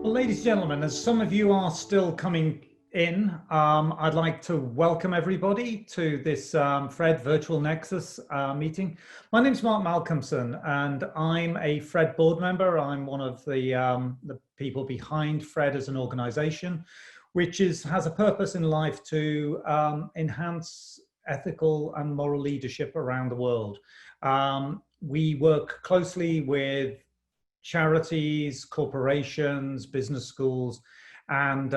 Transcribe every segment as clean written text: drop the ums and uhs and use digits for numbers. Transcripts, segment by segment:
Well, ladies and gentlemen, as some of you are still coming in, I'd like to welcome everybody to this Fred Virtual Nexus meeting. My name is Mark Malcolmson, and I'm a Fred board member. I'm one of the people behind Fred as an organization, which has a purpose in life to enhance ethical and moral leadership around the world. We work closely with charities, corporations, business schools, and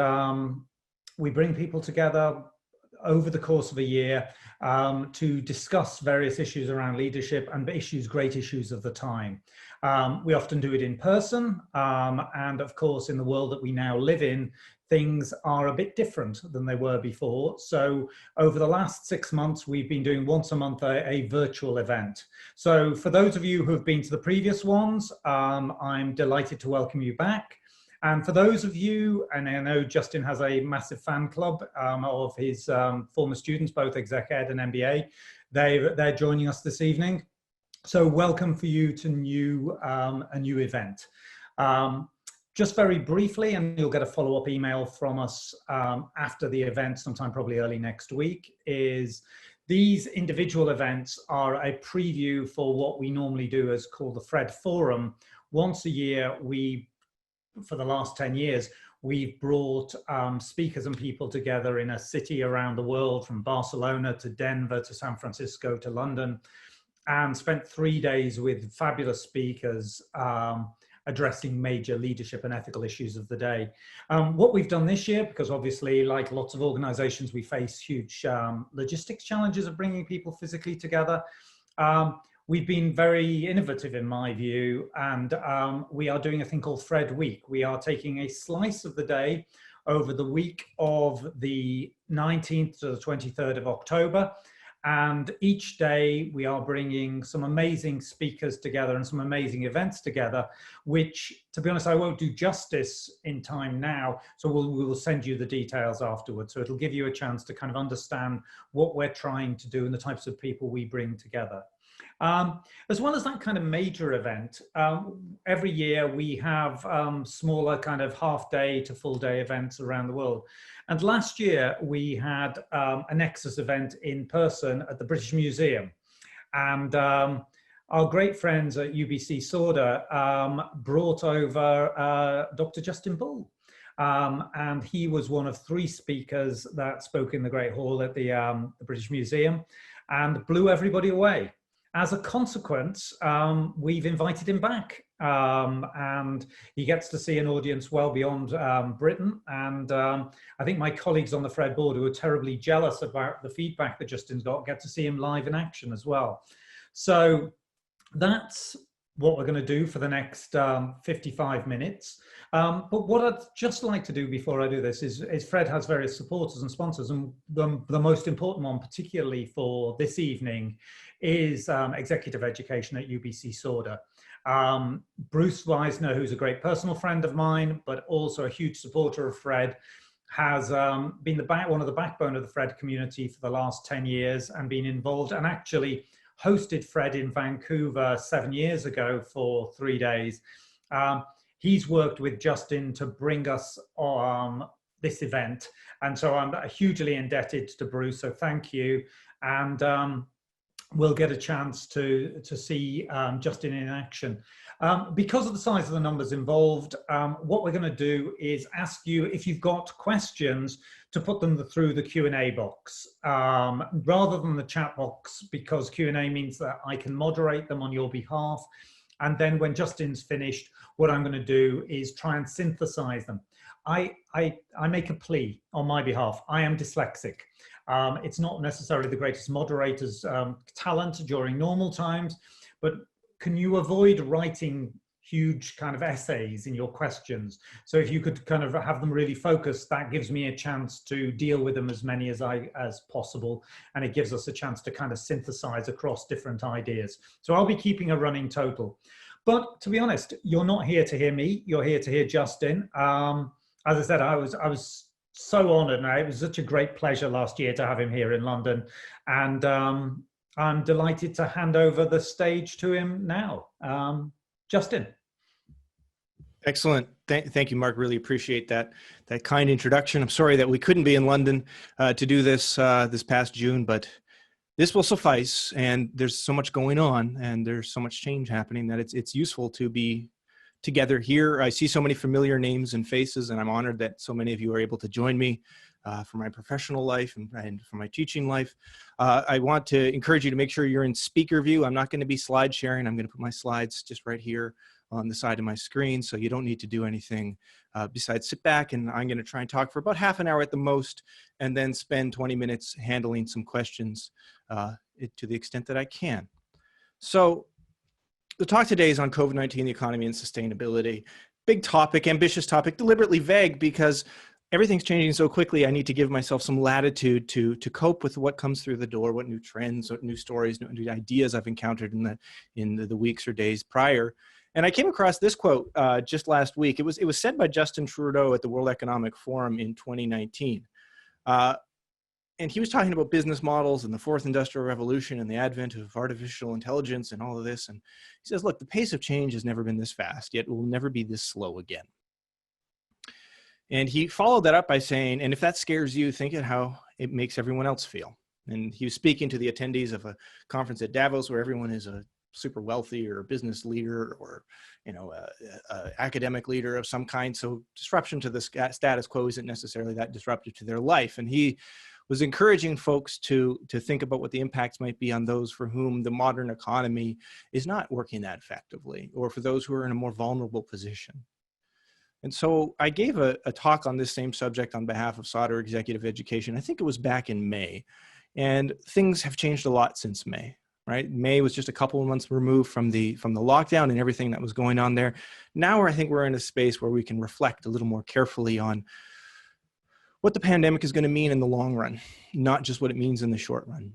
we bring people together over the course of a year to discuss various issues around leadership and great issues of the time. We often do it in person, and of course, in the world that we now live in, things are a bit different than they were before. So over the last 6 months, we've been doing once a month a virtual event. So for those of you who have been to the previous ones, I'm delighted to welcome you back. And for those of you, and I know Justin has a massive fan club of his former students, both exec ed and MBA, they're joining us this evening. So welcome for you to a new event. Just very briefly, and you'll get a follow-up email from us after the event, sometime probably early next week, is these individual events are a preview for what we normally do as called the Fred Forum. Once a year, for the last 10 years, we've brought speakers and people together in a city around the world, from Barcelona to Denver to San Francisco to London, and spent 3 days with fabulous speakers addressing major leadership and ethical issues of the day. What we've done this year, because obviously, like lots of organizations, we face huge logistics challenges of bringing people physically together. We've been very innovative in my view, and we are doing a thing called Fred Week. We are taking a slice of the day over the week of the 19th to the 23rd of October. And each day we are bringing some amazing speakers together and some amazing events together, which, to be honest, I won't do justice in time now. So we will send you the details afterwards. So it'll give you a chance to kind of understand what we're trying to do and the types of people we bring together. As well as that kind of major event, every year we have smaller kind of half-day to full-day events around the world. And last year we had a NeXus event in person at the British Museum. And our great friends at UBC Sauder brought over Dr. Justin Bull. And he was one of 3 speakers that spoke in the Great Hall at the British Museum and blew everybody away. As a consequence, we've invited him back, and he gets to see an audience well beyond Britain. And I think my colleagues on the Fred board, who are terribly jealous about the feedback that Justin's got, get to see him live in action as well. So that's what we're going to do for the next 55 minutes. But what I'd just like to do before I do this is Fred has various supporters and sponsors, and the most important one, particularly for this evening, is executive education at UBC Sauder. Bruce Weisner, who's a great personal friend of mine, but also a huge supporter of Fred, has been one of the backbone of the Fred community for the last 10 years and been involved and actually hosted Fred in Vancouver 7 years ago for 3 days. He's worked with Justin to bring us this event. And so I'm hugely indebted to Bruce, so thank you. And we'll get a chance to see Justin in action. Because of the size of the numbers involved, what we're going to do is ask you, if you've got questions, to put them through the Q&A box rather than the chat box, because Q&A means that I can moderate them on your behalf. And then when Justin's finished, what I'm going to do is try and synthesize them. I make a plea on my behalf. I am dyslexic. It's not necessarily the greatest moderator's talent during normal times, but can you avoid writing huge kind of essays in your questions? So if you could kind of have them really focused, that gives me a chance to deal with them as many as possible. And it gives us a chance to kind of synthesize across different ideas. So I'll be keeping a running total. But to be honest, you're not here to hear me, you're here to hear Justin. As I said, I was so honored, and it was such a great pleasure last year to have him here in London. And I'm delighted to hand over the stage to him now. Justin. Excellent. Thank you, Mark. Really appreciate that kind introduction. I'm sorry that we couldn't be in London to do this this past June, but this will suffice. And there's so much going on, and there's so much change happening that it's useful to be together here. I see so many familiar names and faces, and I'm honored that so many of you are able to join me for my professional life and for my teaching life. I want to encourage you to make sure you're in speaker view. I'm not going to be slide sharing. I'm going to put my slides just right here on the side of my screen, so you don't need to do anything besides sit back, and I'm going to try and talk for about half an hour at the most, and then spend 20 minutes handling some questions to the extent that I can. So the talk today is on COVID-19, the economy, and sustainability. Big topic, ambitious topic, deliberately vague because everything's changing so quickly. I need to give myself some latitude to cope with what comes through the door, what new trends, what new stories, new ideas I've encountered in the weeks or days prior. And I came across this quote just last week. It was said by Justin Trudeau at the World Economic Forum in 2019. And he was talking about business models and the fourth industrial revolution and the advent of artificial intelligence and all of this. And he says, look, the pace of change has never been this fast, yet it will never be this slow again. And he followed that up by saying, and if that scares you, think of how it makes everyone else feel. And he was speaking to the attendees of a conference at Davos where everyone is a super wealthy or a business leader or, you know, a academic leader of some kind. So disruption to the status quo isn't necessarily that disruptive to their life. And he was encouraging folks to think about what the impacts might be on those for whom the modern economy is not working that effectively, or for those who are in a more vulnerable position. And so I gave a talk on this same subject on behalf of Sauder Executive Education. I think it was back in May, and things have changed a lot since May. Right, May was just a couple of months removed from the lockdown and everything that was going on there. Now I think we're in a space where we can reflect a little more carefully on what the pandemic is going to mean in the long run, not just what it means in the short run.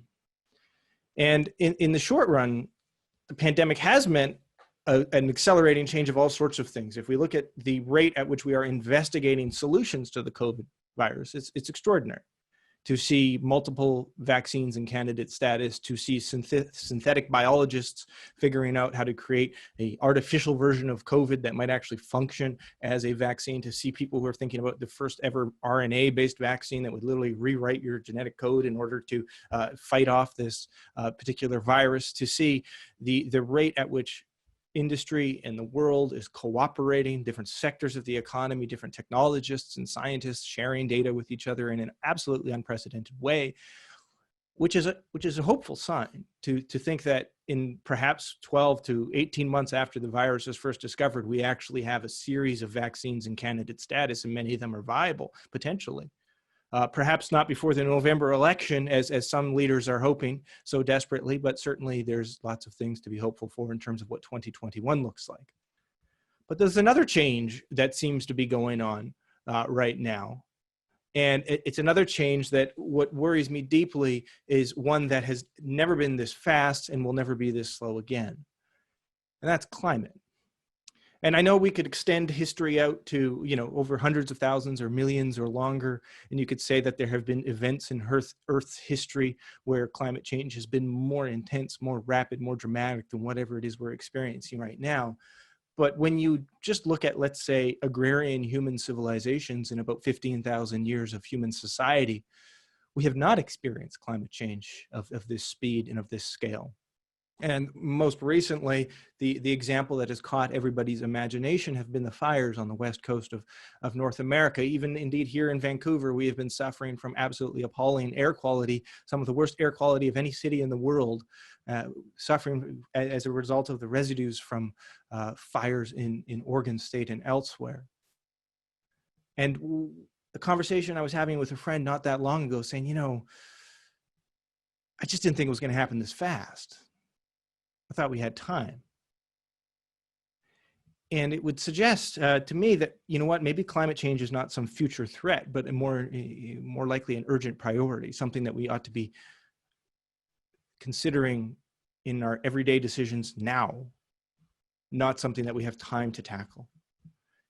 And in the short run, the pandemic has meant an accelerating change of all sorts of things. If we look at the rate at which we are investigating solutions to the COVID virus, it's extraordinary. To see multiple vaccines in candidate status, to see synthetic biologists figuring out how to create an artificial version of COVID that might actually function as a vaccine, to see people who are thinking about the first ever RNA-based vaccine that would literally rewrite your genetic code in order to fight off this particular virus, to see the rate at which industry and the world is cooperating, different sectors of the economy, different technologists and scientists sharing data with each other in an absolutely unprecedented way, which is a hopeful sign to think that in perhaps 12 to 18 months after the virus is first discovered, we actually have a series of vaccines in candidate status, and many of them are viable potentially. Perhaps not before the November election, as some leaders are hoping so desperately, but certainly there's lots of things to be hopeful for in terms of what 2021 looks like. But there's another change that seems to be going on right now. And it's another change that what worries me deeply is one that has never been this fast and will never be this slow again. And that's climate. And I know we could extend history out to, you know, over hundreds of thousands or millions or longer. And you could say that there have been events in Earth's history where climate change has been more intense, more rapid, more dramatic than whatever it is we're experiencing right now. But when you just look at, let's say, agrarian human civilizations in about 15,000 years of human society, we have not experienced climate change of this speed and of this scale. And most recently, the example that has caught everybody's imagination have been the fires on the west coast of North America. Even indeed here in Vancouver, we have been suffering from absolutely appalling air quality, some of the worst air quality of any city in the world, suffering as a result of the residues from fires in Oregon State and elsewhere. And the conversation I was having with a friend not that long ago saying, you know, I just didn't think it was going to happen this fast. I thought we had time. And it would suggest to me that, you know what, maybe climate change is not some future threat, but a more likely an urgent priority, something that we ought to be considering in our everyday decisions now, not something that we have time to tackle.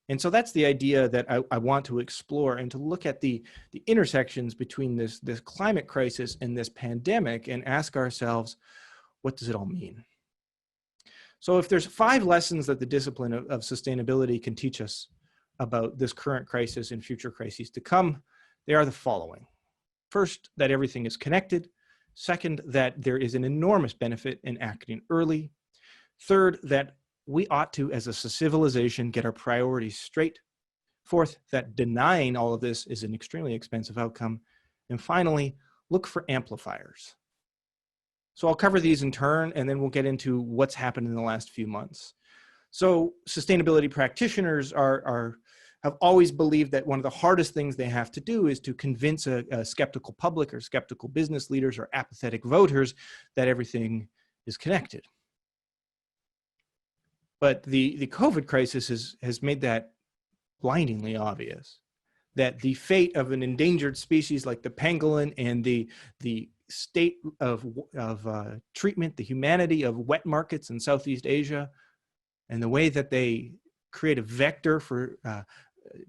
And so that's the idea that I want to explore, and to look at the intersections between this climate crisis and this pandemic and ask ourselves, what does it all mean? So if there's 5 lessons that the discipline of sustainability can teach us about this current crisis and future crises to come, they are the following. First, that everything is connected. Second, that there is an enormous benefit in acting early. Third, that we ought to, as a civilization, get our priorities straight. Fourth, that denying all of this is an extremely expensive outcome. And finally, look for amplifiers. So I'll cover these in turn, and then we'll get into what's happened in the last few months. So sustainability practitioners have always believed that one of the hardest things they have to do is to convince a skeptical public or skeptical business leaders or apathetic voters that everything is connected. But the COVID crisis has made that blindingly obvious, that the fate of an endangered species like the pangolin and the state of treatment, the humanity of wet markets in Southeast Asia, and the way that they create a vector for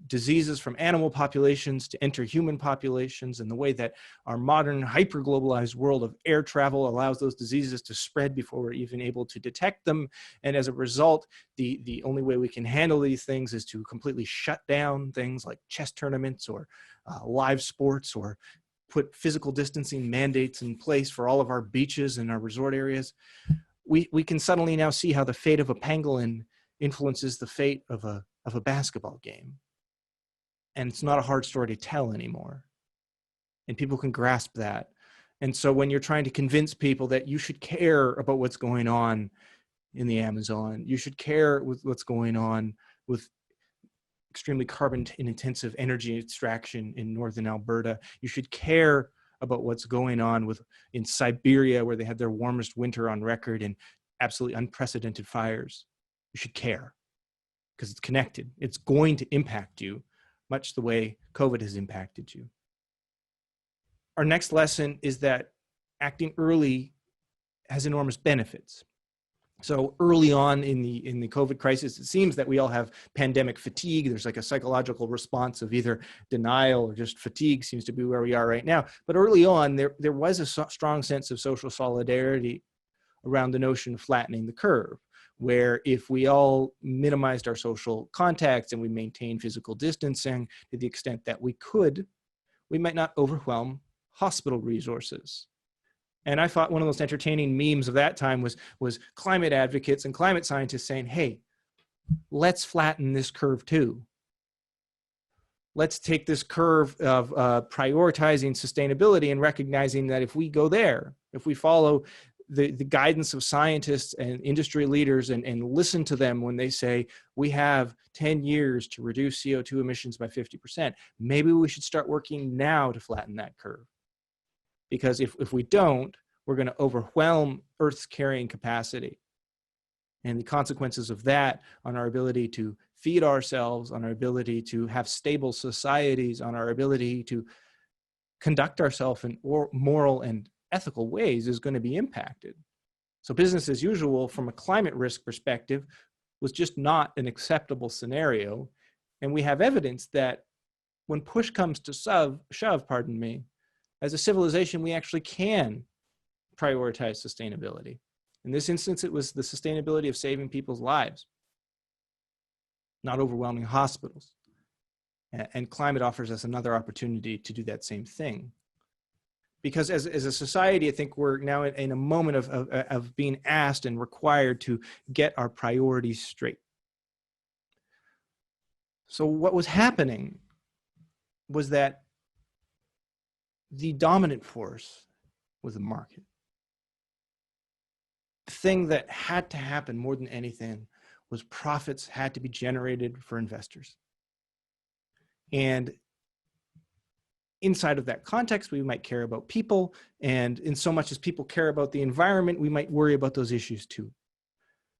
diseases from animal populations to enter human populations, and the way that our modern hyper-globalized world of air travel allows those diseases to spread before we're even able to detect them. And as a result, the only way we can handle these things is to completely shut down things like chess tournaments or live sports, or put physical distancing mandates in place for all of our beaches and our resort areas. We can suddenly now see how the fate of a pangolin influences the fate of a basketball game. And it's not a hard story to tell anymore. And people can grasp that. And so when you're trying to convince people that you should care about what's going on in the Amazon, you should care with what's going on with extremely carbon-intensive energy extraction in northern Alberta, you should care about what's going on in Siberia, where they had their warmest winter on record and absolutely unprecedented fires. You should care because it's connected. It's going to impact you much the way COVID has impacted you. Our next lesson is that acting early has enormous benefits. So early on in the COVID crisis, it seems that we all have pandemic fatigue. There's like a psychological response of either denial or just fatigue seems to be where we are right now. But early on, there was a strong sense of social solidarity around the notion of flattening the curve, where if we all minimized our social contacts and we maintained physical distancing to the extent that we could, we might not overwhelm hospital resources. And I thought one of the most entertaining memes of that time was climate advocates and climate scientists saying, hey, let's flatten this curve too. Let's take this curve of prioritizing sustainability and recognizing that if we go there, if we follow the guidance of scientists and industry leaders and listen to them when they say we have 10 years to reduce CO2 emissions by 50%, maybe we should start working now to flatten that curve. Because if we don't, we're going to overwhelm Earth's carrying capacity. And the consequences of that on our ability to feed ourselves, on our ability to have stable societies, on our ability to conduct ourselves in moral and ethical ways is going to be impacted. So business as usual from a climate risk perspective was just not an acceptable scenario. And we have evidence that when push comes to shove, as a civilization, we actually can prioritize sustainability. In this instance, it was the sustainability of saving people's lives, not overwhelming hospitals. And climate offers us another opportunity to do that same thing. Because as a society, I think we're now in a moment of being asked and required to get our priorities straight. So what was happening was that the dominant force was the market. The thing that had to happen more than anything was profits had to be generated for investors. And inside of that context, we might care about people, and in so much as people care about the environment, we might worry about those issues too.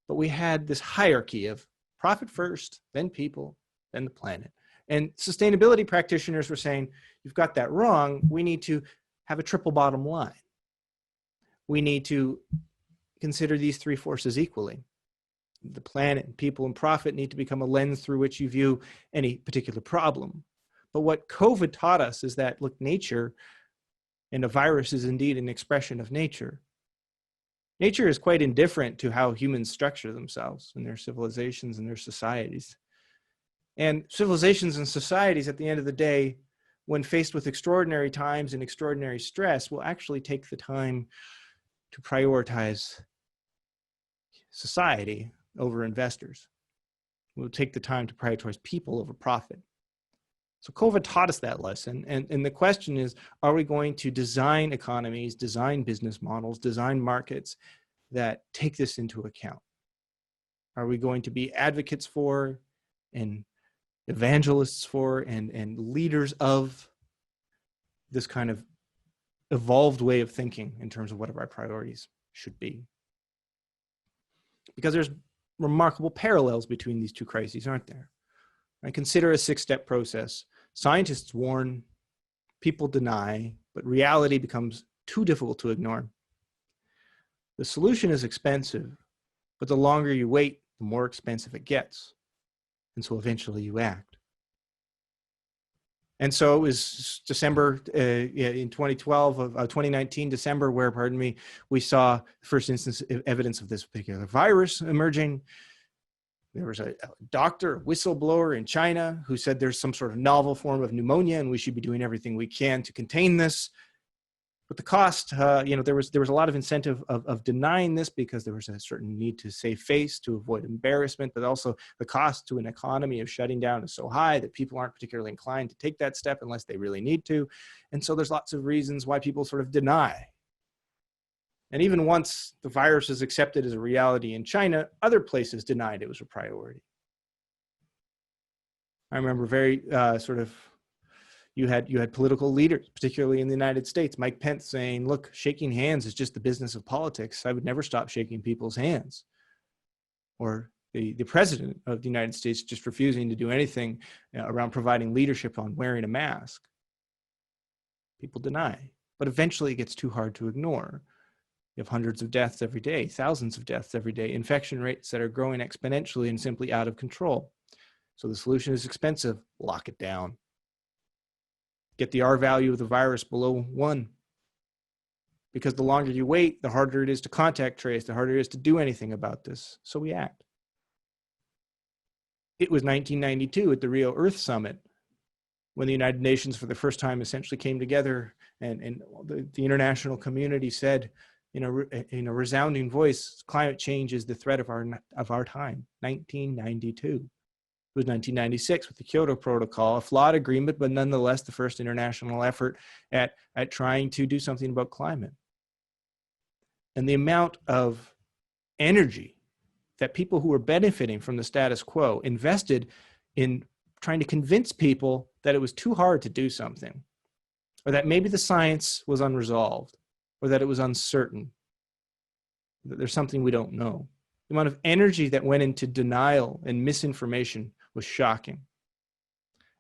But we had this hierarchy of profit first, then people, then the planet. And sustainability practitioners were saying, you've got that wrong. We need to have a triple bottom line. We need to consider these three forces equally. The planet, people, and profit need to become a lens through which you view any particular problem. But what COVID taught us is that, look, nature, and a virus is indeed an expression of nature, Nature is quite indifferent to how humans structure themselves and their civilizations and their societies. And civilizations and societies, at the end of the day, when faced with extraordinary times and extraordinary stress, will actually take the time to prioritize society over investors. We'll take the time to prioritize people over profit. So COVID taught us that lesson. And the question is, are we going to design economies, design business models, design markets that take this into account? Are we going to be advocates for and evangelists for and leaders of this kind of evolved way of thinking in terms of what our priorities should be? Because there's remarkable parallels between these two crises, aren't there? I consider a 6-step process. Scientists warn, people deny, but reality becomes too difficult to ignore. The solution is expensive, but the longer you wait, the more expensive it gets. And so eventually you act. And so it was December in 2019, December, where, pardon me, we saw the first instance of evidence of this particular virus emerging. There was a doctor, a whistleblower in China who said there's some sort of novel form of pneumonia and we should be doing everything we can to contain this. But the cost, there was a lot of incentive of denying this because there was a certain need to save face, to avoid embarrassment, but also the cost to an economy of shutting down is so high that people aren't particularly inclined to take that step unless they really need to. And so there's lots of reasons why people sort of deny. And even once the virus is accepted as a reality in China, other places denied it was a priority. I remember very you had political leaders, particularly in the United States, Mike Pence saying, look, shaking hands is just the business of politics. I would never stop shaking people's hands. Or the president of the United States just refusing to do anything around providing leadership on wearing a mask. People deny, but eventually it gets too hard to ignore. You have hundreds of deaths every day, thousands of deaths every day, infection rates that are growing exponentially and simply out of control. So the solution is expensive, lock it down. Get the R value of the virus below 1. Because the longer you wait, the harder it is to contact trace, the harder it is to do anything about this. So we act. It was 1992 at the Rio Earth Summit when the United Nations for the first time essentially came together and the international community said in a resounding voice, climate change is the threat of our time, 1992. It was 1996 with the Kyoto Protocol, a flawed agreement, but nonetheless the first international effort at trying to do something about climate. And the amount of energy that people who were benefiting from the status quo invested in trying to convince people that it was too hard to do something, or that maybe the science was unresolved, or that it was uncertain, that there's something we don't know. The amount of energy that went into denial and misinformation was shocking.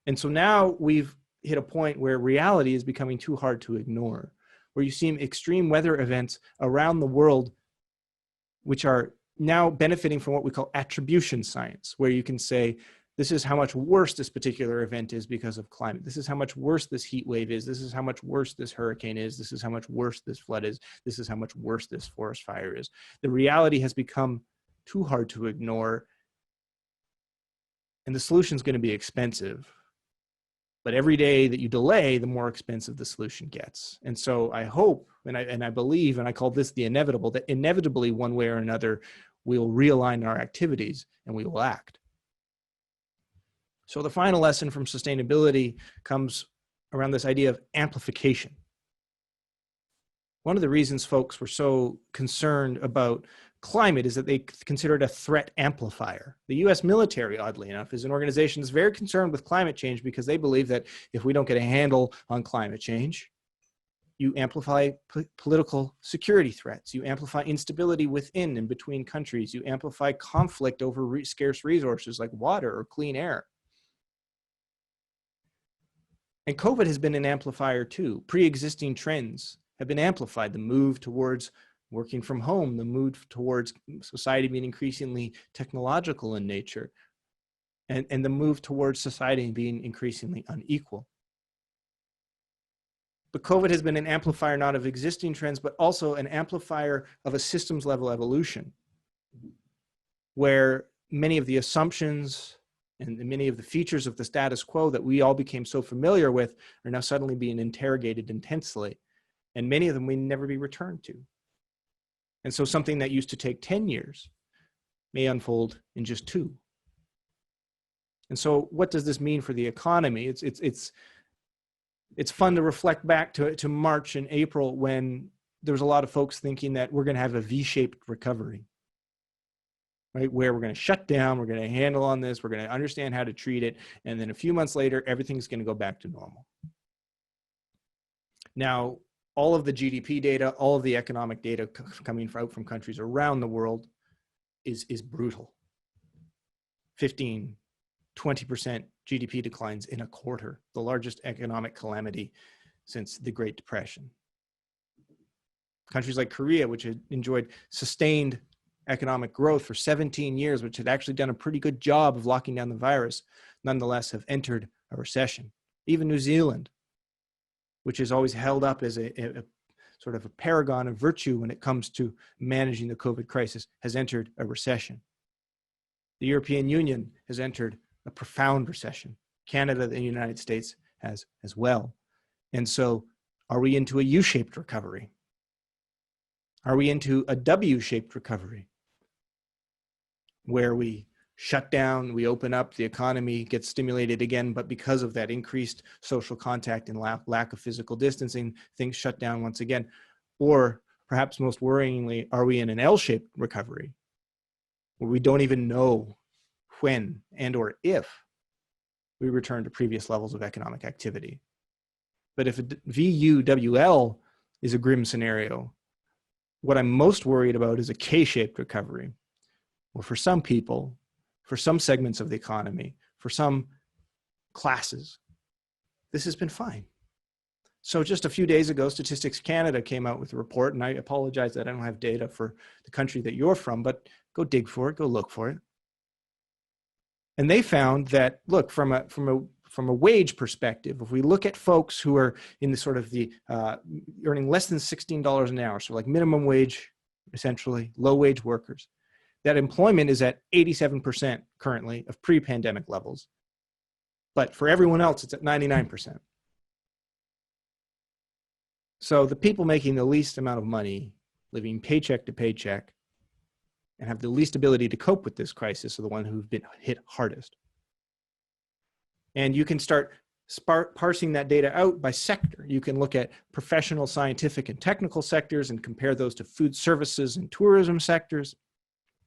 And so now we've hit a point where reality is becoming too hard to ignore, where you see extreme weather events around the world, which are now benefiting from what we call attribution science, where you can say, this is how much worse this particular event is because of climate. This is how much worse this heat wave is. This is how much worse this hurricane is. This is how much worse this flood is. This is how much worse this forest fire is. The reality has become too hard to ignore. And the solution is going to be expensive. But every day that you delay, the more expensive the solution gets. And so I hope, and I believe, and I call this the inevitable, that inevitably one way or another, we'll realign our activities and we will act. So the final lesson from sustainability comes around this idea of amplification. One of the reasons folks were so concerned about climate is that they consider it a threat amplifier. The US military, oddly enough, is an organization that's very concerned with climate change because they believe that if we don't get a handle on climate change, you amplify political security threats, you amplify instability within and between countries, you amplify conflict over scarce resources like water or clean air. And COVID has been an amplifier too. Pre-existing trends have been amplified. The move towards working from home, the move towards society being increasingly technological in nature, and the move towards society being increasingly unequal. But COVID has been an amplifier not of existing trends, but also an amplifier of a systems level evolution, where many of the assumptions and many of the features of the status quo that we all became so familiar with are now suddenly being interrogated intensely. And many of them may never be returned to. And so something that used to take 10 years may unfold in just 2. And so what does this mean for the economy? It's fun to reflect back to March and April, when there was a lot of folks thinking that we're going to have a V-shaped recovery, right? Where we're going to shut down, we're going to handle on this, we're going to understand how to treat it, and then a few months later, everything's going to go back to normal. Now, all of the GDP data, all of the economic data coming out from countries around the world is brutal. 15, 20% GDP declines in a quarter, the largest economic calamity since the Great Depression. Countries like Korea, which had enjoyed sustained economic growth for 17 years, which had actually done a pretty good job of locking down the virus, nonetheless have entered a recession. Even New Zealand, which is always held up as a sort of a paragon of virtue when it comes to managing the COVID crisis, has entered a recession. The European Union has entered a profound recession. Canada, the United States has as well. And so are we into a U-shaped recovery? Are we into a W-shaped recovery, where we shut down, we open up, the economy gets stimulated again, but because of that increased social contact and lack of physical distancing, things shut down once again? Or perhaps most worryingly, are we in an L-shaped recovery, where we don't even know when and or if we return to previous levels of economic activity? But if VUWL is a grim scenario, what I'm most worried about is a K-shaped recovery, where for some people, for some segments of the economy, for some classes, this has been fine. So just a few days ago, Statistics Canada came out with a report, and I apologize that I don't have data for the country that you're from, but go dig for it, go look for it. And they found that, look, from a wage perspective, if we look at folks who are in the sort of the earning less than $16 an hour, so like minimum wage, essentially, low wage workers, that employment is at 87% currently of pre-pandemic levels. But for everyone else, it's at 99%. So the people making the least amount of money, living paycheck to paycheck, and have the least ability to cope with this crisis are the ones who've been hit hardest. And you can start parsing that data out by sector. You can look at professional, scientific, and technical sectors and compare those to food services and tourism sectors.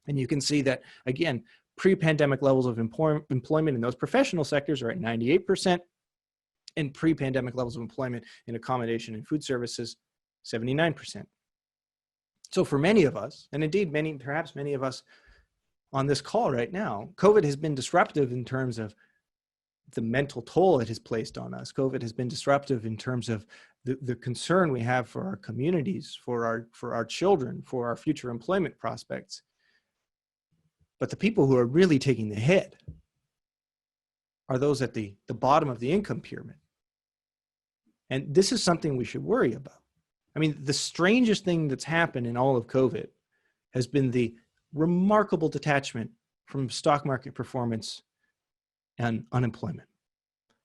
And you can see that, again, pre-pandemic levels of employment in those professional sectors are at 98%, and pre-pandemic levels of employment in accommodation and food services, 79%. So for many of us, and indeed perhaps many of us on this call right now, COVID has been disruptive in terms of the mental toll it has placed on us. COVID has been disruptive in terms of the concern we have for our communities, for our children, for our future employment prospects. But the people who are really taking the hit are those at the bottom of the income pyramid. And this is something we should worry about. I mean, the strangest thing that's happened in all of COVID has been the remarkable detachment from stock market performance and unemployment.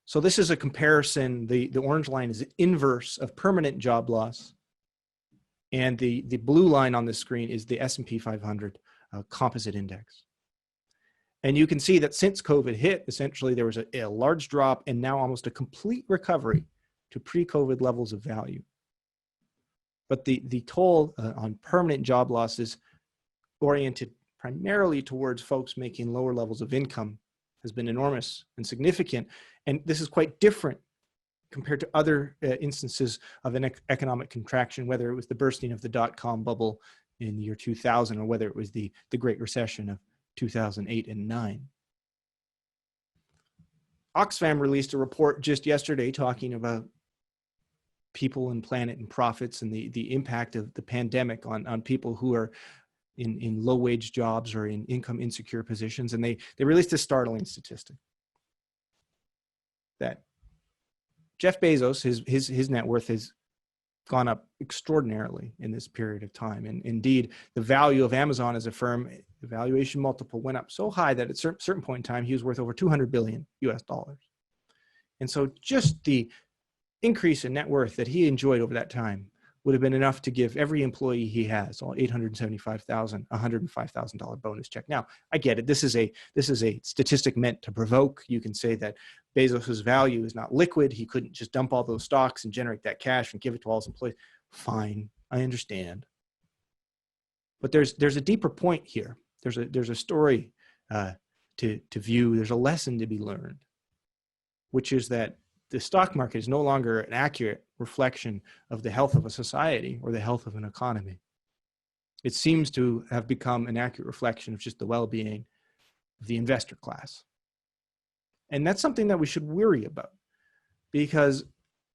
So this is a comparison. The orange line is the inverse of permanent job loss. And the blue line on the screen is the S&P 500 composite index. And you can see that since COVID hit, essentially there was a large drop and now almost a complete recovery to pre-COVID levels of value. But the toll on permanent job losses oriented primarily towards folks making lower levels of income has been enormous and significant. And this is quite different compared to other instances of an economic contraction, whether it was the bursting of the dot-com bubble in the year 2000 or whether it was the Great Recession of 2008 and 9. Oxfam released a report just yesterday talking about people and planet and profits and the impact of the pandemic on people who are in low wage jobs or in income insecure positions. And they released a startling statistic that Jeff Bezos, his net worth has gone up extraordinarily in this period of time. And indeed, the value of Amazon as a firm, the valuation multiple went up so high that at a certain point in time, he was worth over 200 billion US dollars. And so just the increase in net worth that he enjoyed over that time would have been enough to give every employee he has, all 875,000, $105,000 bonus check. Now, I get it. This is a statistic meant to provoke. You can say that Bezos's value is not liquid. He couldn't just dump all those stocks and generate that cash and give it to all his employees. Fine, I understand. But there's a deeper point here. There's a story to view. There's a lesson to be learned, which is that the stock market is no longer an accurate reflection of the health of a society or the health of an economy. It seems to have become an accurate reflection of just the well-being of the investor class. And that's something that we should worry about, because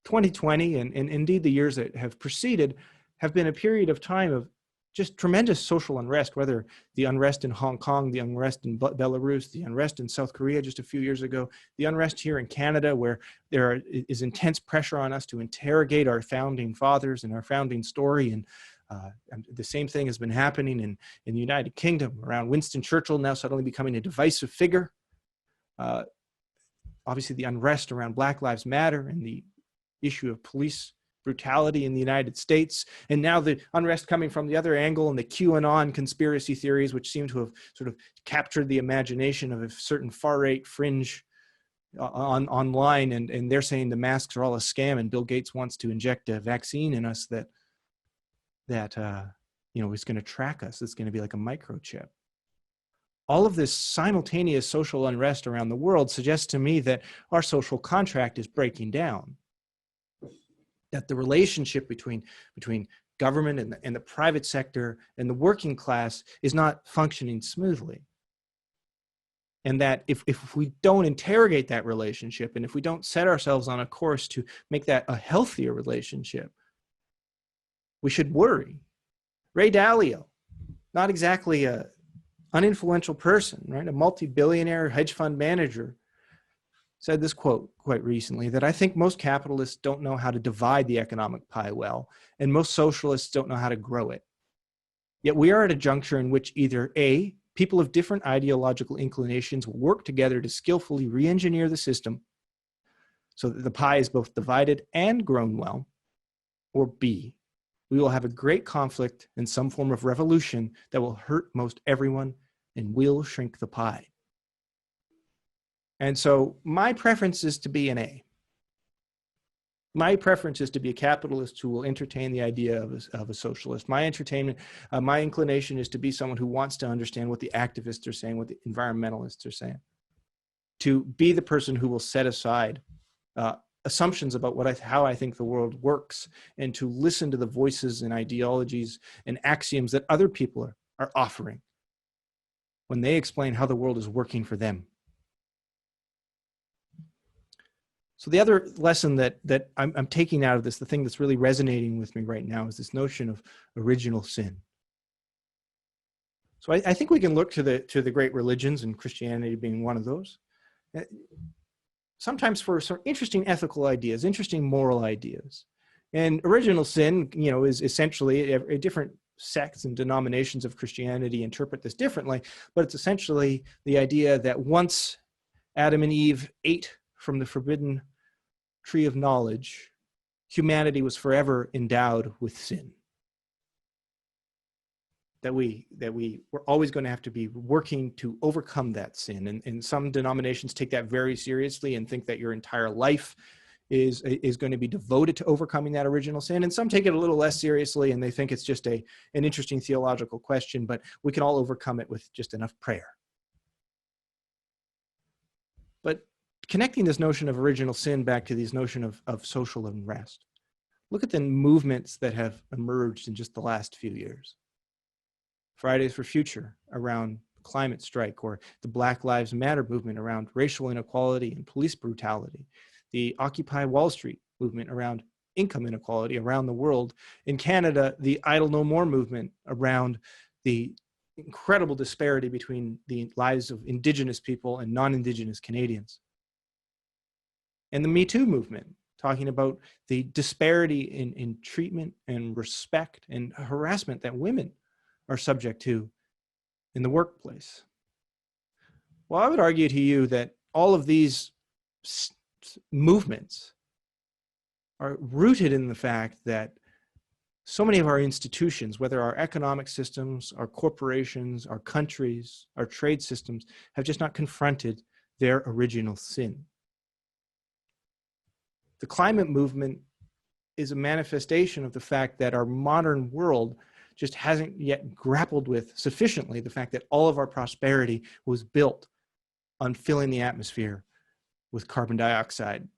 2020 and indeed the years that have preceded have been a period of time of just tremendous social unrest, whether the unrest in Hong Kong, the unrest in Belarus, the unrest in South Korea just a few years ago, the unrest here in Canada, where there is intense pressure on us to interrogate our founding fathers and our founding story. And the same thing has been happening in the United Kingdom around Winston Churchill now suddenly becoming a divisive figure. Obviously the unrest around Black Lives Matter and the issue of police brutality in the United States, and now the unrest coming from the other angle and the QAnon conspiracy theories, which seem to have sort of captured the imagination of a certain far-right fringe online, and they're saying the masks are all a scam and Bill Gates wants to inject a vaccine in us that is going to track us. It's going to be like a microchip. All of this simultaneous social unrest around the world suggests to me that our social contract is breaking down, that the relationship between government and the private sector and the working class is not functioning smoothly. And that if we don't interrogate that relationship, and if we don't set ourselves on a course to make that a healthier relationship, we should worry. Ray Dalio, not exactly an uninfluential person, right? A multi-billionaire hedge fund manager, said this quote quite recently, that I think most capitalists don't know how to divide the economic pie well, and most socialists don't know how to grow it. Yet we are at a juncture in which either A, people of different ideological inclinations will work together to skillfully re-engineer the system so that the pie is both divided and grown well, or B, we will have a great conflict and some form of revolution that will hurt most everyone and will shrink the pie. And so my preference is to be an A. My preference is to be a capitalist who will entertain the idea of a socialist. My inclination is to be someone who wants to understand what the activists are saying, what the environmentalists are saying. To be the person who will set aside assumptions about how I think the world works, and to listen to the voices and ideologies and axioms that other people are offering when they explain how the world is working for them. So the other lesson that I'm taking out of this, the thing that's really resonating with me right now, is this notion of original sin. So I think we can look to the great religions, and Christianity being one of those, sometimes for some interesting ethical ideas, interesting moral ideas. And original sin, is essentially a different sects and denominations of Christianity interpret this differently, but it's essentially the idea that once Adam and Eve ate from the forbidden tree of knowledge, humanity was forever endowed with sin. That we were always going to have to be working to overcome that sin. And some denominations take that very seriously and think that your entire life is going to be devoted to overcoming that original sin. And some take it a little less seriously, and they think it's just an interesting theological question, but we can all overcome it with just enough prayer. But connecting this notion of original sin back to this notion of social unrest, look at the movements that have emerged in just the last few years. Fridays for Future around climate strike, or the Black Lives Matter movement around racial inequality and police brutality, the Occupy Wall Street movement around income inequality around the world. In Canada, the Idle No More movement around the incredible disparity between the lives of Indigenous people and non-Indigenous Canadians. And the Me Too movement talking about the disparity in treatment and respect and harassment that women are subject to in the workplace. Well, I would argue to you that all of these movements are rooted in the fact that so many of our institutions, whether our economic systems, our corporations, our countries, our trade systems, have just not confronted their original sin. The climate movement is a manifestation of the fact that our modern world just hasn't yet grappled with sufficiently the fact that all of our prosperity was built on filling the atmosphere with carbon dioxide.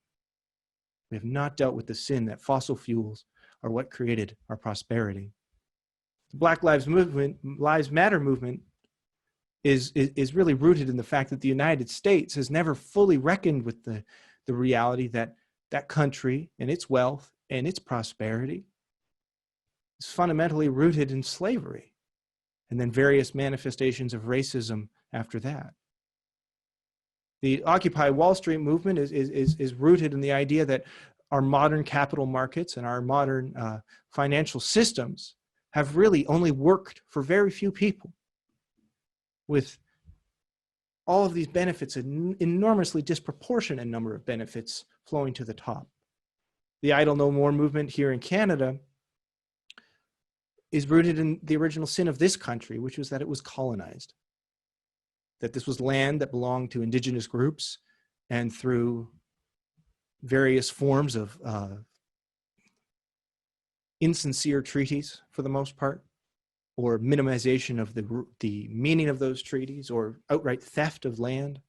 We have not dealt with the sin that fossil fuels are what created our prosperity. The Black Lives Matter movement is really rooted in the fact that the United States has never fully reckoned with the reality that that country and its wealth and its prosperity is fundamentally rooted in slavery, and then various manifestations of racism after that. The Occupy Wall Street movement is rooted in the idea that our modern capital markets and our modern financial systems have really only worked for very few people, with all of these benefits, an enormously disproportionate number of benefits flowing to the top. The Idle No More movement here in Canada is rooted in the original sin of this country, which was that it was colonized. That this was land that belonged to indigenous groups, and through various forms of insincere treaties, for the most part, or minimization of the meaning of those treaties, or outright theft of land,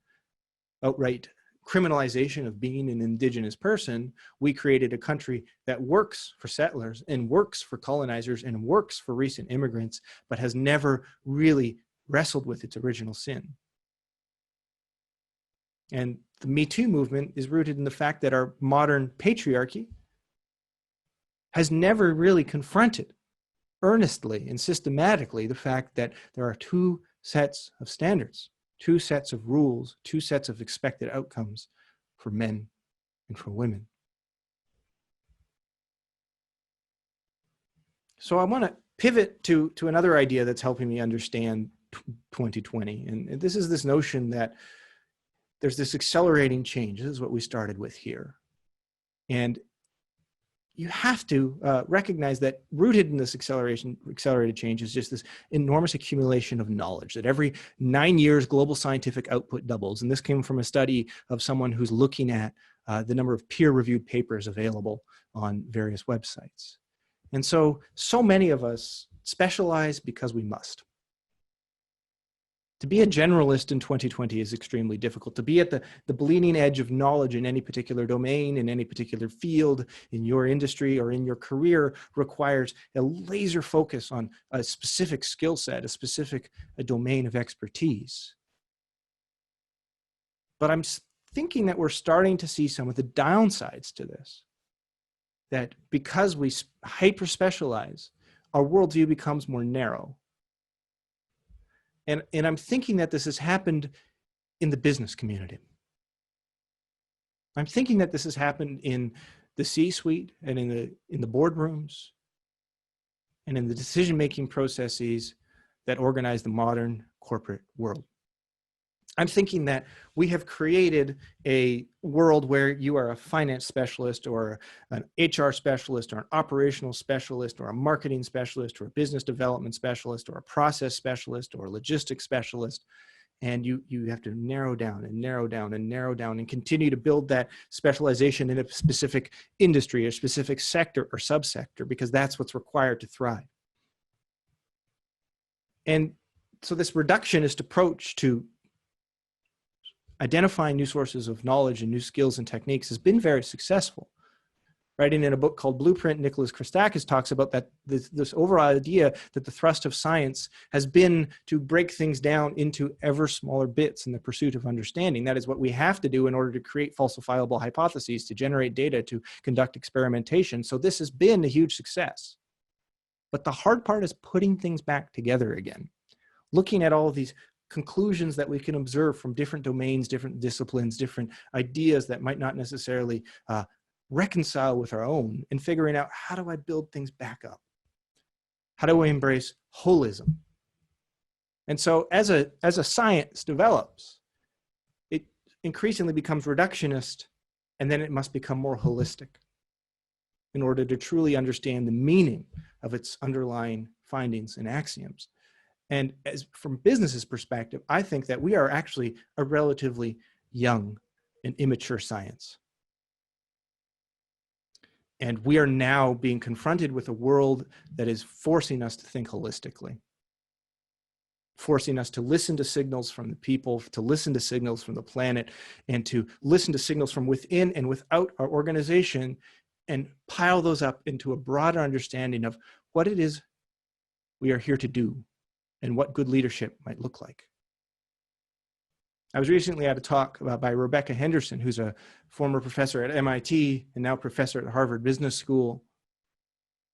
outright criminalization of being an indigenous person, we created a country that works for settlers and works for colonizers and works for recent immigrants, but has never really wrestled with its original sin. And the Me Too movement is rooted in the fact that our modern patriarchy has never really confronted earnestly and systematically the fact that there are two sets of standards, two sets of rules, two sets of expected outcomes for men and for women. So I want to pivot to another idea that's helping me understand 2020. And this is this notion that there's this accelerating change. This is what we started with here. And you have to recognize that rooted in this accelerated change is just this enormous accumulation of knowledge, that every 9 years global scientific output doubles. And this came from a study of someone who's looking at the number of peer-reviewed papers available on various websites. And so many of us specialize because we must. To be a generalist in 2020 is extremely difficult. To be at the bleeding edge of knowledge in any particular domain, in any particular field, in your industry or in your career requires a laser focus on a specific skill set, a specific domain of expertise. But I'm thinking that we're starting to see some of the downsides to this. That because we hyper-specialize, our worldview becomes more narrow. And I'm thinking that this has happened in the business community. I'm thinking that this has happened in the C-suite and in the boardrooms and in the decision-making processes that organize the modern corporate world. I'm thinking that we have created a world where you are a finance specialist or an HR specialist or an operational specialist or a marketing specialist or a business development specialist or a process specialist or a logistics specialist. And you have to narrow down and narrow down and narrow down and continue to build that specialization in a specific industry or specific sector or subsector, because that's what's required to thrive. And so this reductionist approach to identifying new sources of knowledge and new skills and techniques has been very successful. Writing in a book called Blueprint, Nicholas Christakis talks about that this overall idea that the thrust of science has been to break things down into ever smaller bits in the pursuit of understanding. That is what we have to do in order to create falsifiable hypotheses, to generate data, to conduct experimentation. So this has been a huge success. But the hard part is putting things back together again, looking at all of these conclusions that we can observe from different domains, different disciplines, different ideas that might not necessarily reconcile with our own and figuring out, how do I build things back up? How do I embrace holism? And so as a science develops, it increasingly becomes reductionist, and then it must become more holistic in order to truly understand the meaning of its underlying findings and axioms. And from business's perspective, I think that we are actually a relatively young and immature science. And we are now being confronted with a world that is forcing us to think holistically, forcing us to listen to signals from the people, to listen to signals from the planet, and to listen to signals from within and without our organization, and pile those up into a broader understanding of what it is we are here to do and what good leadership might look like. I was recently at a talk by Rebecca Henderson, who's a former professor at MIT and now professor at Harvard Business School,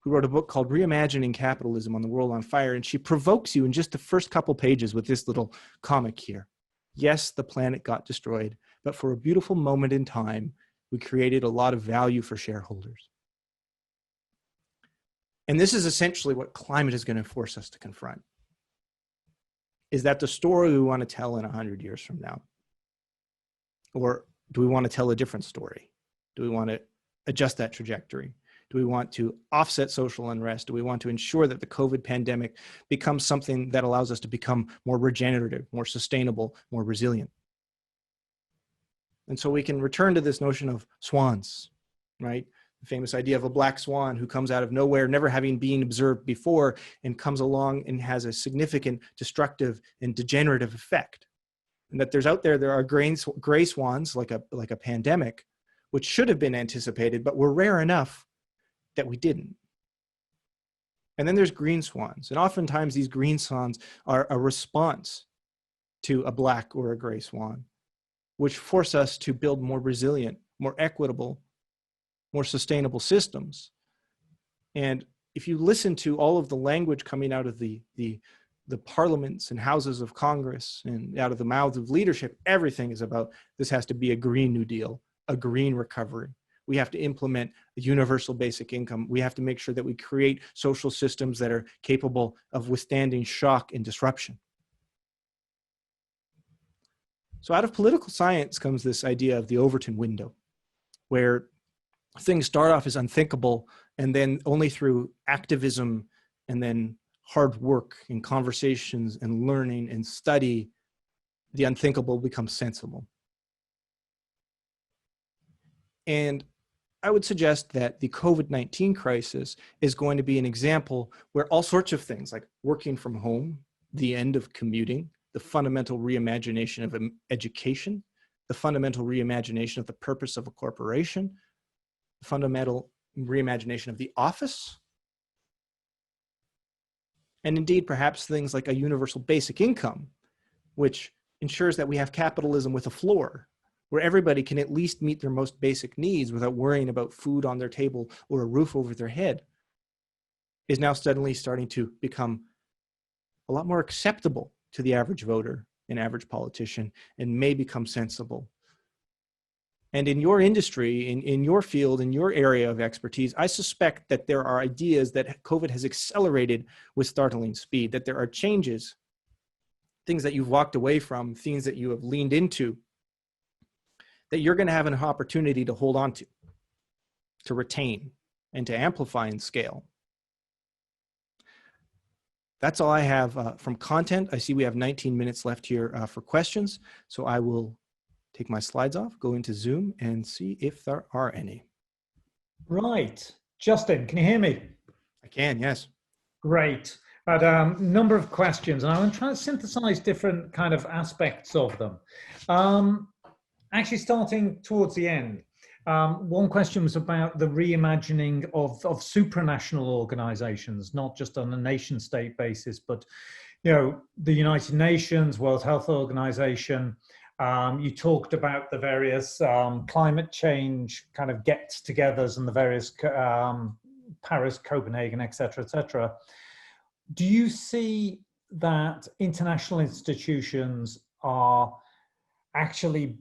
who wrote a book called Reimagining Capitalism on the World on Fire. And she provokes you in just the first couple pages with this little comic here. Yes, the planet got destroyed, but for a beautiful moment in time, we created a lot of value for shareholders. And this is essentially what climate is going to force us to confront. Is that the story we want to tell in 100 years from now? Or do we want to tell a different story? Do we want to adjust that trajectory? Do we want to offset social unrest? Do we want to ensure that the COVID pandemic becomes something that allows us to become more regenerative, more sustainable, more resilient? And so we can return to this notion of swans, right? The famous idea of a black swan who comes out of nowhere, never having been observed before, and comes along and has a significant destructive and degenerative effect. And that there are gray swans, like a pandemic, which should have been anticipated, but were rare enough that we didn't. And then there's green swans. And oftentimes these green swans are a response to a black or a gray swan, which force us to build more resilient, more equitable, more sustainable systems. And if you listen to all of the language coming out of the parliaments and houses of Congress and out of the mouths of leadership, everything is about, this has to be a Green New Deal, a green recovery. We have to implement a universal basic income. We have to make sure that we create social systems that are capable of withstanding shock and disruption. So out of political science comes this idea of the Overton window, where things start off as unthinkable, and then only through activism and then hard work and conversations and learning and study, the unthinkable becomes sensible. And I would suggest that the COVID-19 crisis is going to be an example where all sorts of things like working from home, the end of commuting, the fundamental reimagination of education, the fundamental reimagination of the purpose of a corporation, the fundamental reimagination of the office, and indeed perhaps things like a universal basic income, which ensures that we have capitalism with a floor, where everybody can at least meet their most basic needs without worrying about food on their table or a roof over their head, is now suddenly starting to become a lot more acceptable to the average voter and average politician, and may become sensible. And in your industry, in your field, in your area of expertise, I suspect that there are ideas that COVID has accelerated with startling speed, that there are changes, things that you've walked away from, things that you have leaned into, that you're going to have an opportunity to hold on to retain, and to amplify and scale. That's all I have from content. I see we have 19 minutes left here for questions, so I will take my slides off, go into Zoom, and see if there are any. Right. Justin, can you hear me? I can, yes. Great. I had a number of questions, and I'm trying to synthesize different kind of aspects of them. Actually, starting towards the end, one question was about the reimagining of supranational organizations, not just on a nation state basis, but, you know, the United Nations, World Health Organization. You talked about the various climate change kind of get-togethers and the various Paris, Copenhagen, et cetera, Do you see that international institutions are actually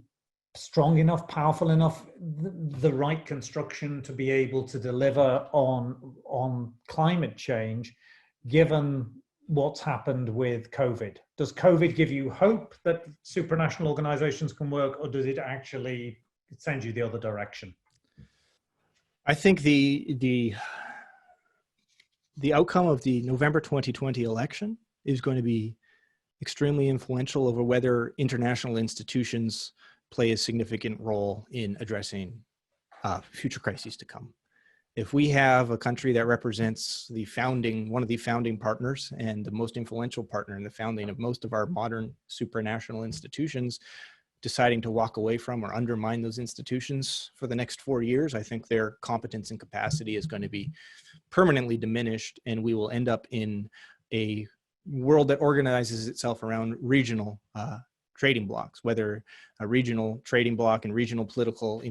strong enough, powerful enough, the right construction to be able to deliver on climate change, given what's happened with COVID? Does COVID give you hope that supranational organizations can work, or does it actually send you the other direction? I think the outcome of the November 2020 election is going to be extremely influential over whether international institutions play a significant role in addressing future crises to come. If we have a country that represents one of the founding partners and the most influential partner in the founding of most of our modern supranational institutions, deciding to walk away from or undermine those institutions for the next 4 years, I think their competence and capacity is going to be permanently diminished, and we will end up in a world that organizes itself around regional trading blocks, whether a regional trading bloc and regional political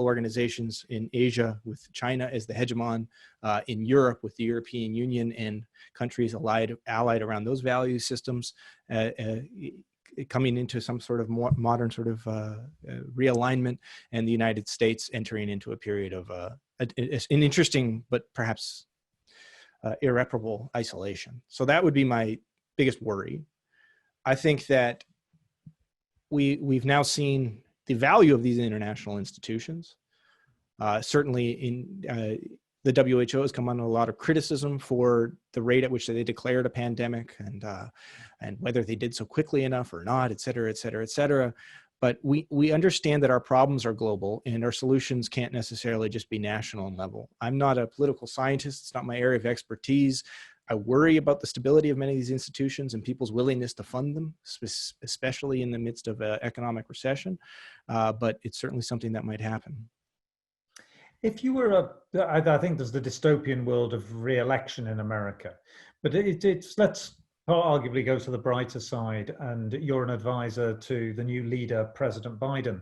organizations in Asia with China as the hegemon, in Europe with the European Union and countries allied around those value systems, coming into some sort of more modern sort of realignment, and the United States entering into a period of an interesting but perhaps irreparable isolation. So that would be my biggest worry. I think that we've now seen the value of these international institutions. Certainly in the WHO has come under a lot of criticism for the rate at which they declared a pandemic, and whether they did so quickly enough or not, et cetera, et cetera, et cetera. But we understand that our problems are global and our solutions can't necessarily just be national in level. I'm not a political scientist. It's not my area of expertise. I worry about the stability of many of these institutions and people's willingness to fund them, especially in the midst of an economic recession. But it's certainly something that might happen. If you were I think there's the dystopian world of re-election in America, but let's arguably go to the brighter side, and you're an advisor to the new leader, President Biden.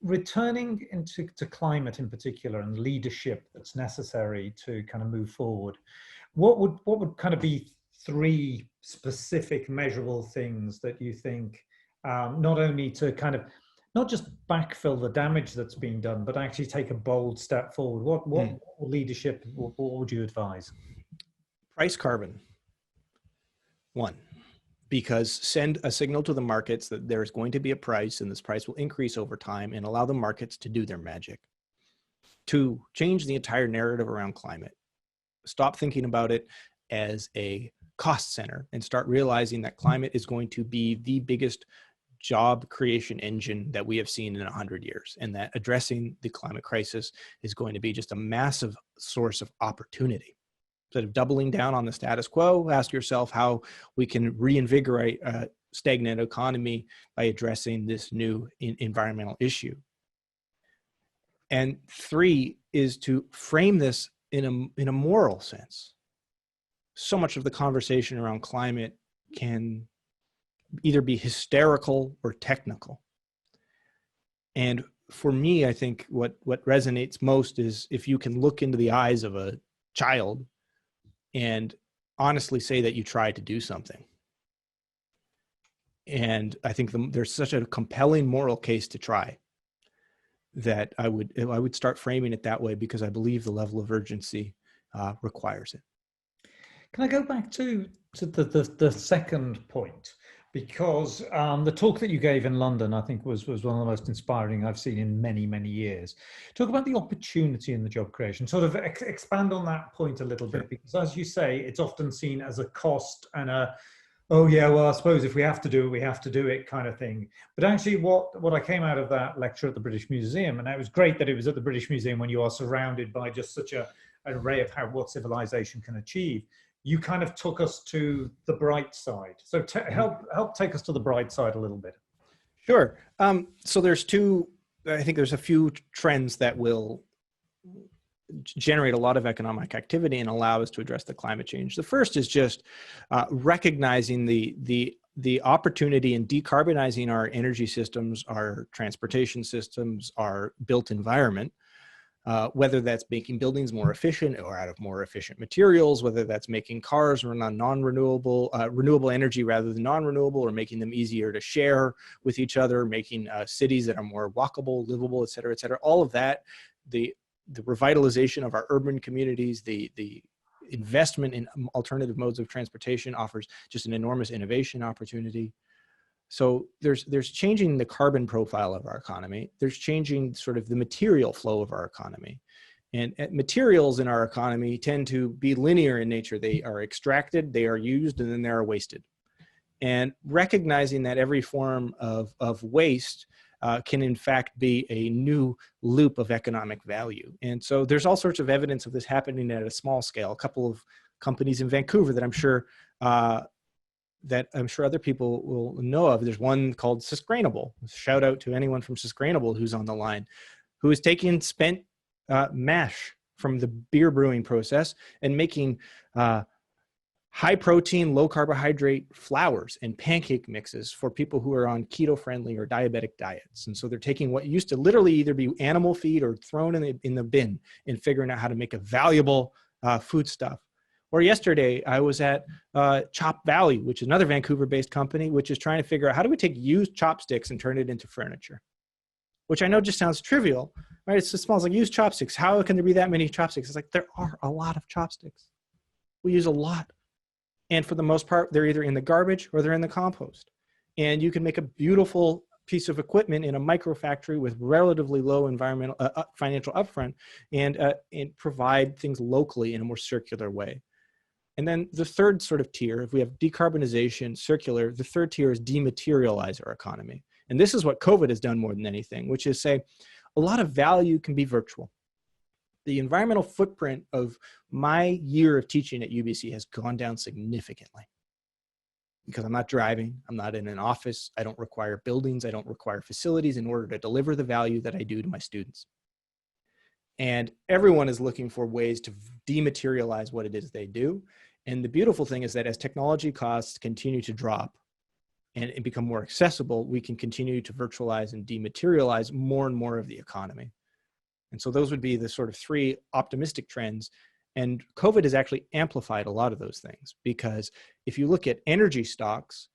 Returning into climate in particular and leadership that's necessary to kind of move forward, what would kind of be 3 specific measurable things that you think, not only to kind of not just backfill the damage that's been done, but actually take a bold step forward? What leadership, what would you advise? Price carbon. 1, because send a signal to the markets that there's going to be a price and this price will increase over time, and allow the markets to do their magic. 2, change the entire narrative around climate. Stop thinking about it as a cost center and start realizing that climate is going to be the biggest job creation engine that we have seen in 100 years, and that addressing the climate crisis is going to be just a massive source of opportunity. Instead of doubling down on the status quo, ask yourself how we can reinvigorate a stagnant economy by addressing this new environmental issue. And 3 is to frame this in a moral sense. So much of the conversation around climate can either be hysterical or technical. And for me, I think what resonates most is if you can look into the eyes of a child and honestly say that you tried to do something. And I think there's such a compelling moral case to try that I would start framing it that way, because I believe the level of urgency requires it. Can I go back to the second point? Because the talk that you gave in London, I think was one of the most inspiring I've seen in many, many years. Talk about the opportunity in the job creation, sort of expand on that point a little bit, because as you say, it's often seen as a cost and oh yeah, well, I suppose if we have to do it, we have to do it kind of thing. But actually what I came out of that lecture at the British Museum, and it was great that it was at the British Museum when you are surrounded by just such an array of what civilization can achieve. You kind of took us to the bright side. So help take us to the bright side a little bit. Sure. So I think there's a few trends that will generate a lot of economic activity and allow us to address the climate change. The first is just recognizing the opportunity in decarbonizing our energy systems, our transportation systems, our built environment, whether that's making buildings more efficient or out of more efficient materials, whether that's making cars run on renewable energy rather than non-renewable, or making them easier to share with each other, making cities that are more walkable, livable, et cetera, et cetera. All of that, the revitalization of our urban communities, the investment in alternative modes of transportation offers just an enormous innovation opportunity. So there's changing the carbon profile of our economy. There's changing sort of the material flow of our economy. And materials in our economy tend to be linear in nature. They are extracted, they are used, and then they are wasted. And recognizing that every form of waste can in fact be a new loop of economic value. And so there's all sorts of evidence of this happening at a small scale. A couple of companies in Vancouver that I'm sure other people will know of. There's one called Sustainable. Shout out to anyone from Sustainable who's on the line, who is taking spent mash from the beer brewing process and making high protein, low carbohydrate flours and pancake mixes for people who are on keto friendly or diabetic diets. And so they're taking what used to literally either be animal feed or thrown in the bin and figuring out how to make a valuable food stuff. Or yesterday, I was at Chop Valley, which is another Vancouver-based company, which is trying to figure out how do we take used chopsticks and turn it into furniture, which I know just sounds trivial, right? It smells like used chopsticks. How can there be that many chopsticks? It's like, there are a lot of chopsticks. We use a lot. And for the most part, they're either in the garbage or they're in the compost. And you can make a beautiful piece of equipment in a micro factory with relatively low environmental financial upfront and provide things locally in a more circular way. And then the third sort of tier, if we have decarbonization, circular, the third tier is dematerialize our economy. And this is what COVID has done more than anything, which is say a lot of value can be virtual. The environmental footprint of my year of teaching at UBC has gone down significantly because I'm not driving, I'm not in an office, I don't require buildings, I don't require facilities in order to deliver the value that I do to my students. And everyone is looking for ways to dematerialize what it is they do. And the beautiful thing is that as technology costs continue to drop and become more accessible, we can continue to virtualize and dematerialize more and more of the economy. And so those would be the sort of three optimistic trends. And COVID has actually amplified a lot of those things, because if you look at energy stocks,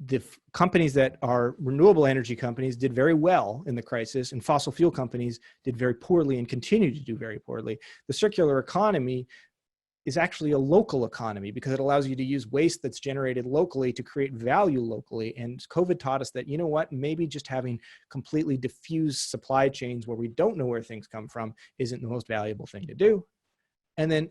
the companies that are renewable energy companies did very well in the crisis, and fossil fuel companies did very poorly and continue to do very poorly. The circular economy is actually a local economy because it allows you to use waste that's generated locally to create value locally. And COVID taught us that, you know what, maybe just having completely diffused supply chains where we don't know where things come from isn't the most valuable thing to do. And then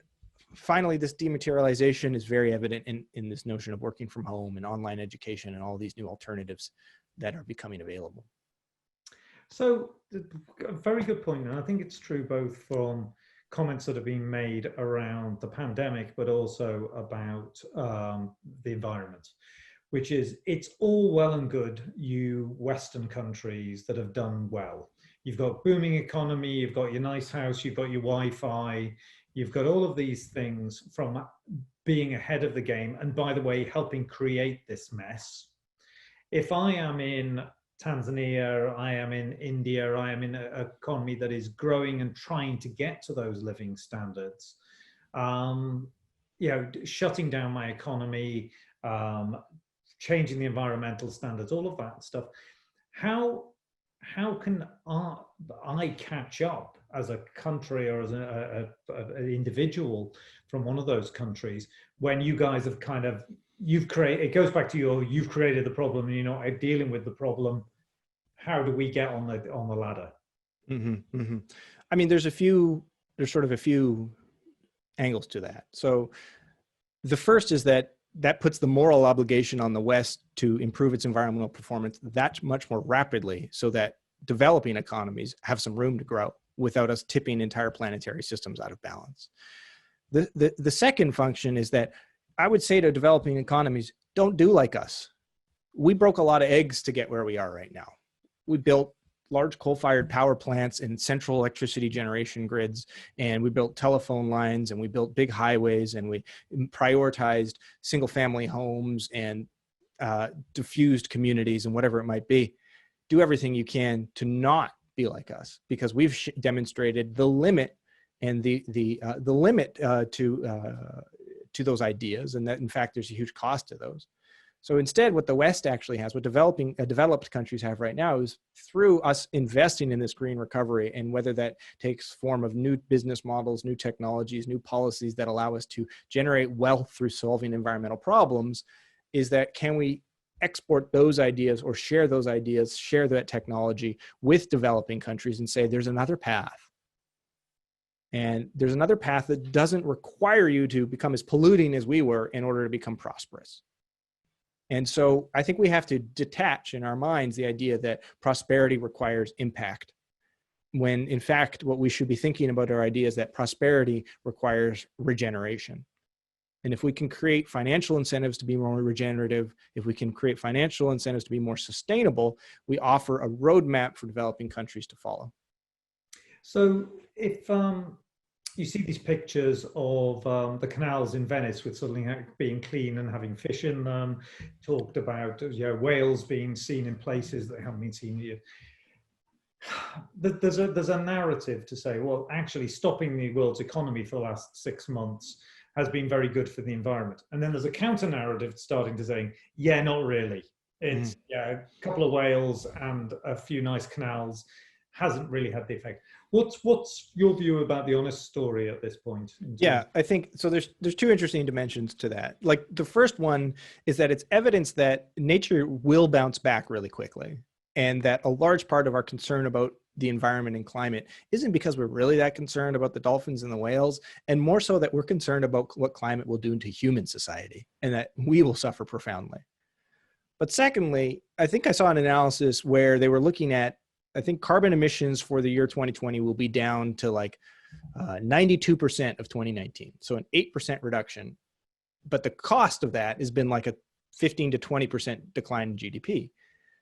finally, this dematerialization is very evident in this notion of working from home and online education and all these new alternatives that are becoming available. So a very good point. And I think it's true both from comments that have been made around the pandemic, but also about the environment, which is, it's all well and good, you Western countries that have done well. You've got booming economy, you've got your nice house, you've got your Wi-Fi, you've got all of these things from being ahead of the game, and by the way, helping create this mess. If I am in Tanzania, I am in India, I am in an economy that is growing and trying to get to those living standards, you know, shutting down my economy, changing the environmental standards, all of that stuff. How can I catch up as a country or as an individual from one of those countries when you guys have kind of, you've created, it goes back to you've created the problem and you're not dealing with the problem. How do we get on the ladder? Mm-hmm, mm-hmm. I mean, there's sort of a few angles to that. So the first is that puts the moral obligation on the West to improve its environmental performance that much more rapidly, so that developing economies have some room to grow without us tipping entire planetary systems out of balance. The second function is that I would say to developing economies, don't do like us. We broke a lot of eggs to get where we are right now. We built large coal-fired power plants and central electricity generation grids, and we built telephone lines, and we built big highways, and we prioritized single-family homes and diffused communities and whatever it might be. Do everything you can to not be like us, because we've demonstrated the limit and the limit to those ideas, and that in fact there's a huge cost to those. So instead, what the West actually has, what developed countries have right now, is through us investing in this green recovery, and whether that takes form of new business models, new technologies, new policies that allow us to generate wealth through solving environmental problems, is that can we export those ideas or share those ideas, share that technology with developing countries and say, there's another path. And there's another path that doesn't require you to become as polluting as we were in order to become prosperous. And so I think we have to detach in our minds the idea that prosperity requires impact, when in fact, what we should be thinking about our idea is that prosperity requires regeneration. And if we can create financial incentives to be more regenerative, if we can create financial incentives to be more sustainable, we offer a roadmap for developing countries to follow. So if you see these pictures of the canals in Venice with suddenly being clean and having fish in them, talked about whales being seen in places that haven't been seen here. There's a narrative to say, well, actually stopping the world's economy for the last 6 months has been very good for the environment. And then there's a counter narrative starting to say, yeah, not really. It's a couple of whales and a few nice canals hasn't really had the effect. What's your view about the honest story at this point? Yeah, I think so. There's two interesting dimensions to that. Like the first one is that it's evidence that nature will bounce back really quickly, and that a large part of our concern about the environment and climate isn't because we're really that concerned about the dolphins and the whales, and more so that we're concerned about what climate will do to human society, and that we will suffer profoundly. But secondly, I think I saw an analysis where they were looking at, I think carbon emissions for the year 2020 will be down to like 92% of 2019. So an 8% reduction. But the cost of that has been like a 15 to 20% decline in GDP.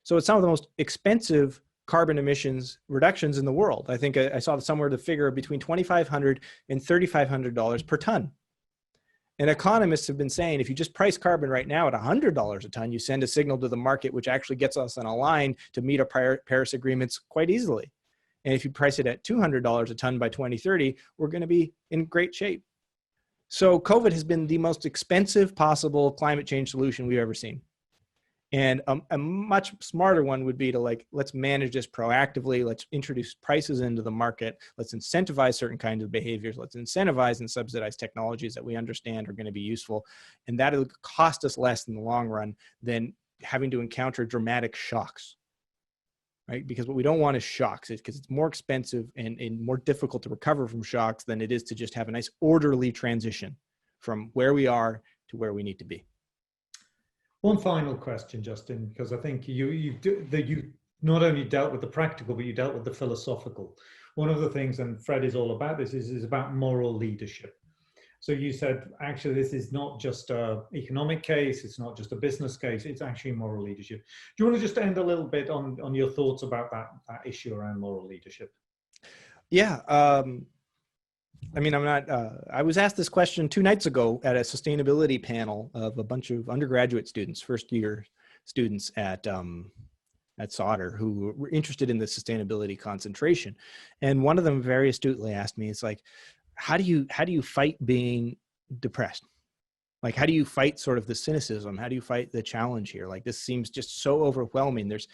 So it's some of the most expensive carbon emissions reductions in the world. I think I saw somewhere the figure of between $2,500 and $3,500 per ton. And economists have been saying, if you just price carbon right now at $100 a ton, you send a signal to the market, which actually gets us on a line to meet our Paris agreements quite easily. And if you price it at $200 a ton by 2030, we're going to be in great shape. So COVID has been the most expensive possible climate change solution we've ever seen. And a much smarter one would be to let's manage this proactively. Let's introduce prices into the market. Let's incentivize certain kinds of behaviors. Let's incentivize and subsidize technologies that we understand are going to be useful. And that'll cost us less in the long run than having to encounter dramatic shocks, right? Because what we don't want is shocks, because it's more expensive and more difficult to recover from shocks than it is to just have a nice orderly transition from where we are to where we need to be. One final question, Justin, because I think you not only dealt with the practical, but you dealt with the philosophical. One of the things, and Fred is all about this, is about moral leadership. So you said, actually, this is not just an economic case, it's not just a business case, it's actually moral leadership. Do you want to just end a little bit on your thoughts about that issue around moral leadership? Yeah. I mean, I was asked this question 2 nights ago at a sustainability panel of a bunch of undergraduate students, first-year students at Sauder, who were interested in the sustainability concentration. And one of them very astutely asked me, it's like, how do you fight being depressed? Like, how do you fight sort of the cynicism? How do you fight the challenge here? Like, this seems just so overwhelming. There's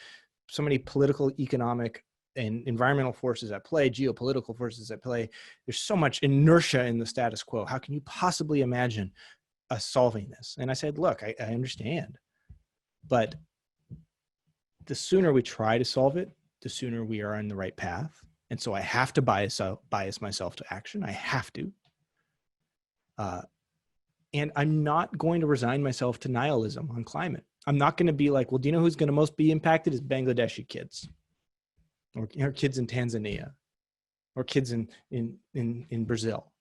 so many political, economic, and environmental forces at play, geopolitical forces at play. There's so much inertia in the status quo. How can you possibly imagine us solving this? And I said, look, I understand, but the sooner we try to solve it, the sooner we are on the right path. And so I have to bias myself to action. I have to. And I'm not going to resign myself to nihilism on climate. I'm not going to be like, well, do you know who's going to most be impacted is Bangladeshi kids, or kids in Tanzania, or kids in Brazil,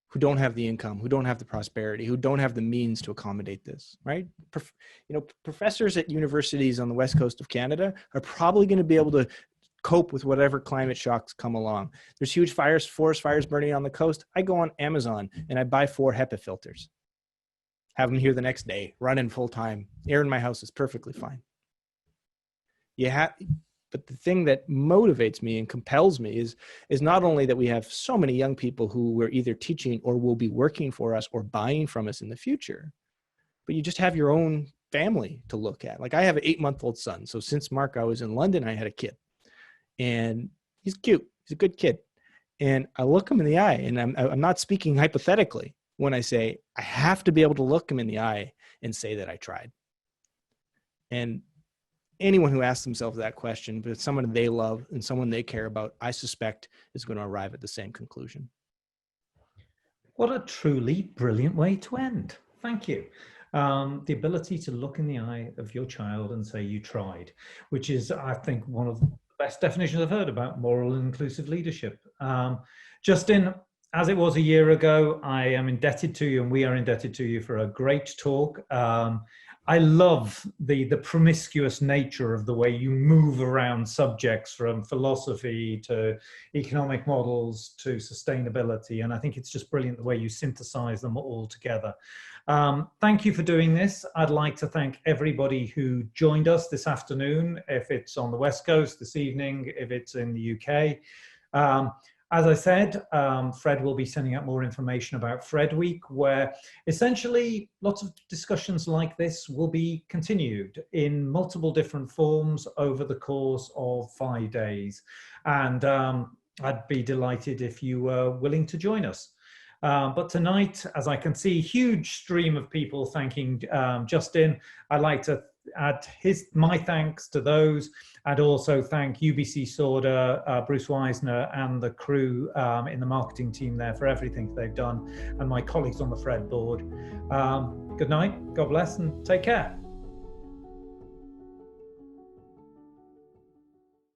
who don't have the income, who don't have the prosperity, who don't have the means to accommodate this, right? Professors at universities on the west coast of Canada are probably going to be able to cope with whatever climate shocks come along. There's huge forest fires burning on the coast. I go on Amazon and I buy 4 HEPA filters, have them here the next day, running full time. Air in my house is perfectly fine. But But the thing that motivates me and compels me is not only that we have so many young people who we're either teaching or will be working for us or buying from us in the future, but you just have your own family to look at. Like I have an 8-month-old son. So since Mark, I was in London, I had a kid, and he's cute. He's a good kid. And I look him in the eye, and I'm not speaking hypothetically when I say I have to be able to look him in the eye and say that I tried. And anyone who asks themselves that question, but it's someone they love and someone they care about, I suspect is going to arrive at the same conclusion. What a truly brilliant way to end. Thank you. The ability to look in the eye of your child and say you tried, which is, I think, one of the best definitions I've heard about moral and inclusive leadership. Justin, as it was a year ago, I am indebted to you, and we are indebted to you for a great talk. I love the promiscuous nature of the way you move around subjects, from philosophy to economic models to sustainability. And I think it's just brilliant the way you synthesize them all together. Thank you for doing this. I'd like to thank everybody who joined us this afternoon, if it's on the West Coast, this evening, if it's in the UK. As I said, Fred will be sending out more information about Fred Week, where essentially lots of discussions like this will be continued in multiple different forms over the course of 5 days. And I'd be delighted if you were willing to join us. But tonight, as I can see, huge stream of people thanking Justin. I'd like to add my thanks to those, and also thank UBC Sauder, Bruce Weisner, and the crew in the marketing team there for everything they've done, and my colleagues on the Fred board. Good night, God bless, and take care.